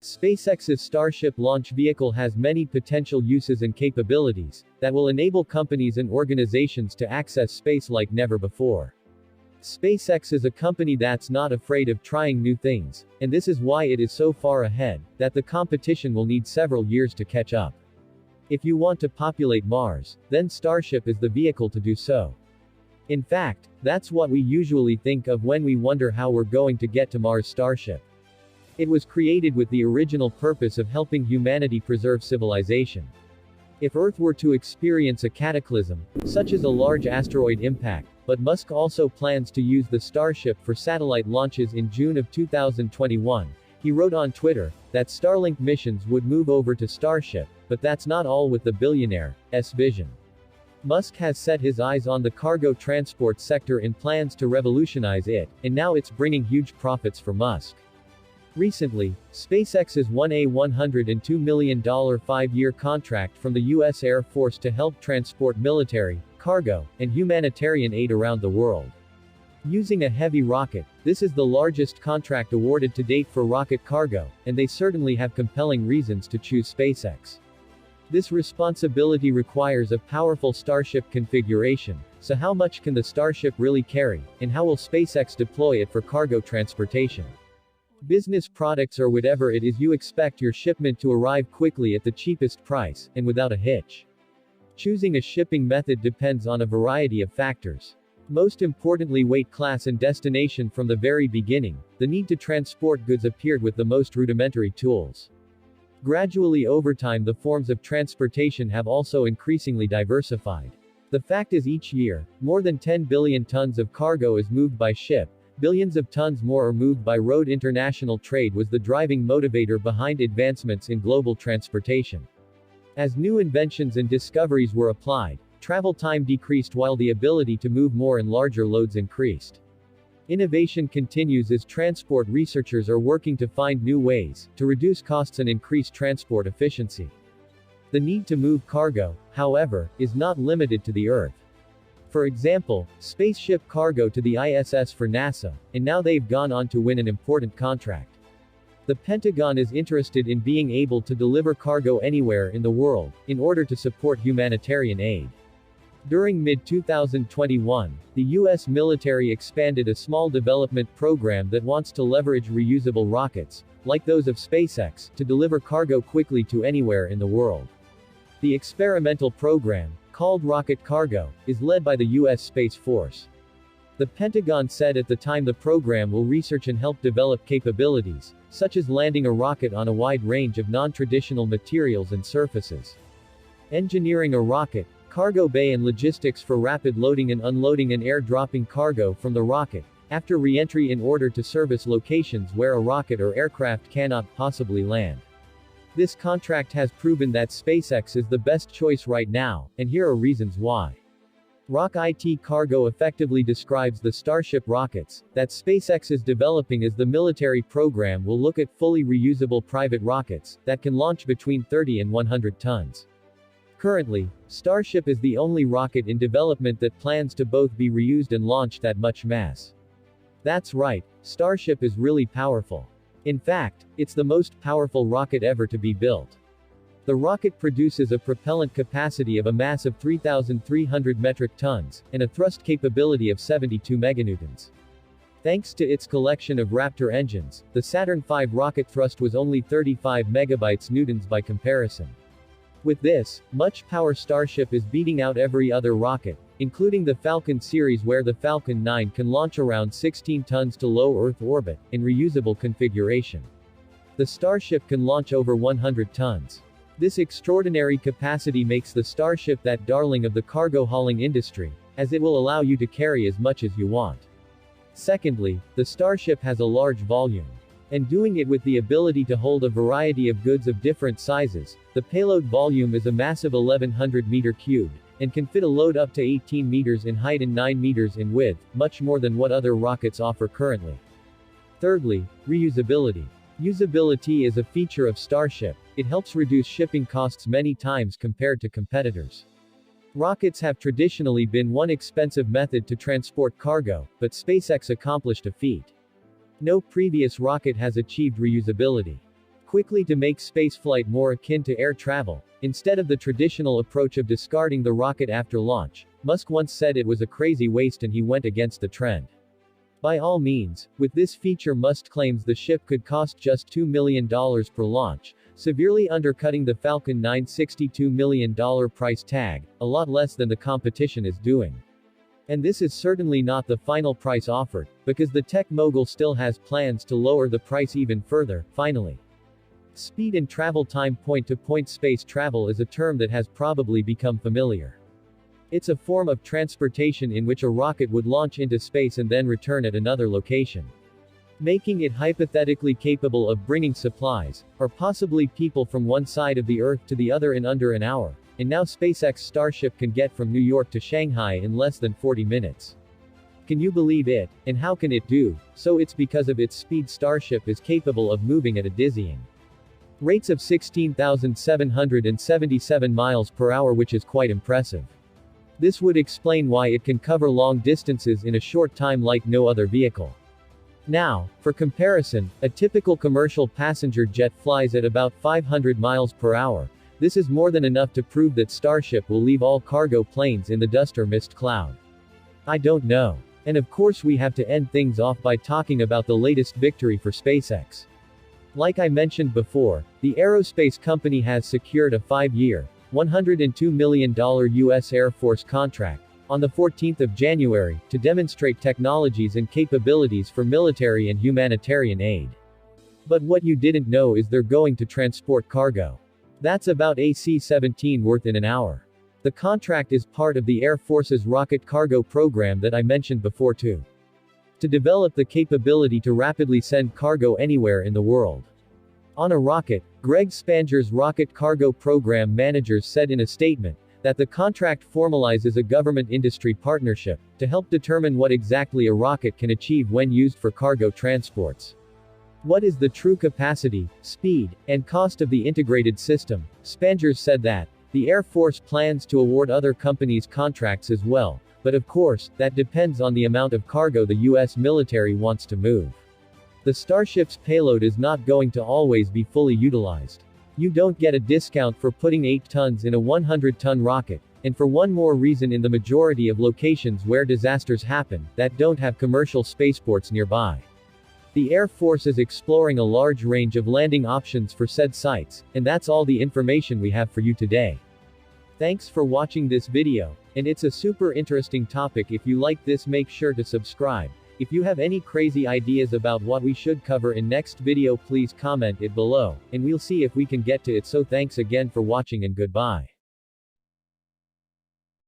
SpaceX's Starship launch vehicle has many potential uses and capabilities that will enable companies and organizations to access space like never before. SpaceX is a company that's not afraid of trying new things, and this is why it is so far ahead that the competition will need several years to catch up. If you want to populate Mars, then Starship is the vehicle to do so. In fact, that's what we usually think of when we wonder how we're going to get to Mars. Starship. It was created with the original purpose of helping humanity preserve civilization. If Earth were to experience a cataclysm, such as a large asteroid impact, but Musk also plans to use the Starship for satellite launches in June of 2021, he wrote on Twitter that Starlink missions would move over to Starship, but that's not all with the billionaire's vision. Musk has set his eyes on the cargo transport sector in plans to revolutionize it, and now it's bringing huge profits for Musk. Recently, SpaceX's won a $102 million 5-year contract from the U.S. Air Force to help transport military, cargo, and humanitarian aid around the world. Using a heavy rocket, this is the largest contract awarded to date for rocket cargo, and they certainly have compelling reasons to choose SpaceX. This responsibility requires a powerful Starship configuration, so how much can the Starship really carry, and how will SpaceX deploy it for cargo transportation? Business products or whatever it is, you expect your shipment to arrive quickly at the cheapest price, and without a hitch. Choosing a shipping method depends on a variety of factors. Most importantly, weight class and destination. From the very beginning, the need to transport goods appeared with the most rudimentary tools. Gradually over time, the forms of transportation have also increasingly diversified. The fact is, each year, more than 10 billion tons of cargo is moved by ship. Billions of tons more are moved by road. International trade was the driving motivator behind advancements in global transportation. As new inventions and discoveries were applied, travel time decreased while the ability to move more and larger loads increased. Innovation continues as transport researchers are working to find new ways to reduce costs and increase transport efficiency. The need to move cargo, however, is not limited to the Earth. For example, spaceship cargo to the ISS for NASA, and now they've gone on to win an important contract. The Pentagon is interested in being able to deliver cargo anywhere in the world, in order to support humanitarian aid. During mid-2021, the U.S. military expanded a small development program that wants to leverage reusable rockets, like those of SpaceX, to deliver cargo quickly to anywhere in the world. The experimental program, called Rocket Cargo, is led by the U.S. Space Force. The Pentagon said at the time the program will research and help develop capabilities, such as landing a rocket on a wide range of non-traditional materials and surfaces. Engineering a rocket, cargo bay and logistics for rapid loading and unloading and air-dropping cargo from the rocket, after re-entry in order to service locations where a rocket or aircraft cannot possibly land. This contract has proven that SpaceX is the best choice right now, and here are reasons why. Rocket Cargo effectively describes the Starship rockets that SpaceX is developing as the military program will look at fully reusable private rockets that can launch between 30 and 100 tons. Currently, Starship is the only rocket in development that plans to both be reused and launched at much mass. That's right, Starship is really powerful. In fact, it's the most powerful rocket ever to be built. The rocket produces a propellant capacity of a mass of 3,300 metric tons, and a thrust capability of 72 meganewtons. Thanks to its collection of Raptor engines, the Saturn V rocket thrust was only 35 megabytes newtons by comparison. With this much power, Starship is beating out every other rocket, including the Falcon series, where the Falcon 9 can launch around 16 tons to low Earth orbit, in reusable configuration. The Starship can launch over 100 tons. This extraordinary capacity makes the Starship that darling of the cargo hauling industry, as it will allow you to carry as much as you want. Secondly, the Starship has a large volume. And doing it with the ability to hold a variety of goods of different sizes, the payload volume is a massive 1100 meter cubed, and can fit a load up to 18 meters in height and 9 meters in width, much more than what other rockets offer currently. Thirdly, reusability. Usability is a feature of Starship. It helps reduce shipping costs many times compared to competitors. Rockets have traditionally been one expensive method to transport cargo, but SpaceX accomplished a feat. No previous rocket has achieved reusability. quickly to make spaceflight more akin to air travel, instead of the traditional approach of discarding the rocket after launch. Musk once said it was a crazy waste and he went against the trend. By all means, with this feature Musk claims the ship could cost just $2 million per launch, severely undercutting the Falcon 9's $62 million price tag, a lot less than the competition is doing. And this is certainly not the final price offered, because the tech mogul still has plans to lower the price even further. Finally, speed and travel time. Point-to-point space travel is a term that has probably become familiar. It's a form of transportation in which a rocket would launch into space and then return at another location, making it hypothetically capable of bringing supplies, or possibly people from one side of the Earth to the other in under an hour. And now SpaceX Starship can get from New York to Shanghai in less than 40 minutes. Can you believe it? And how can it do so? It's because of its speed. Starship is capable of moving at a dizzying rates of 16,777 miles per hour, which is quite impressive. This would explain why it can cover long distances in a short time like no other vehicle. Now, for comparison, a typical commercial passenger jet flies at about 500 miles per hour. This is more than enough to prove that Starship will leave all cargo planes in the dust or mist cloud. I don't know. And of course we have to end things off by talking about the latest victory for SpaceX. Like I mentioned before, the aerospace company has secured a 5-year, $102 million U.S. Air Force contract, on the 14th of January, to demonstrate technologies and capabilities for military and humanitarian aid. But what you didn't know is they're going to transport cargo. That's about a C-17 worth in an hour. The contract is part of the Air Force's rocket cargo program that I mentioned before too, to develop the capability to rapidly send cargo anywhere in the world on a rocket. Greg Spanger's rocket cargo program managers said in a statement that the contract formalizes a government-industry partnership to help determine what exactly a rocket can achieve when used for cargo transports. What is the true capacity, speed, and cost of the integrated system? Spangers said that the Air Force plans to award other companies contracts as well, but of course, that depends on the amount of cargo the U.S. military wants to move. The Starship's payload is not going to always be fully utilized. You don't get a discount for putting 8 tons in a 100-ton rocket, and for one more reason, in the majority of locations where disasters happen, that don't have commercial spaceports nearby. The Air Force is exploring a large range of landing options for said sites, and that's all the information we have for you today. Thanks for watching this video, and it's a super interesting topic. If you like this, make sure to subscribe. If you have any crazy ideas about what we should cover in next video, please comment it below, and we'll see if we can get to it. So thanks again for watching and goodbye.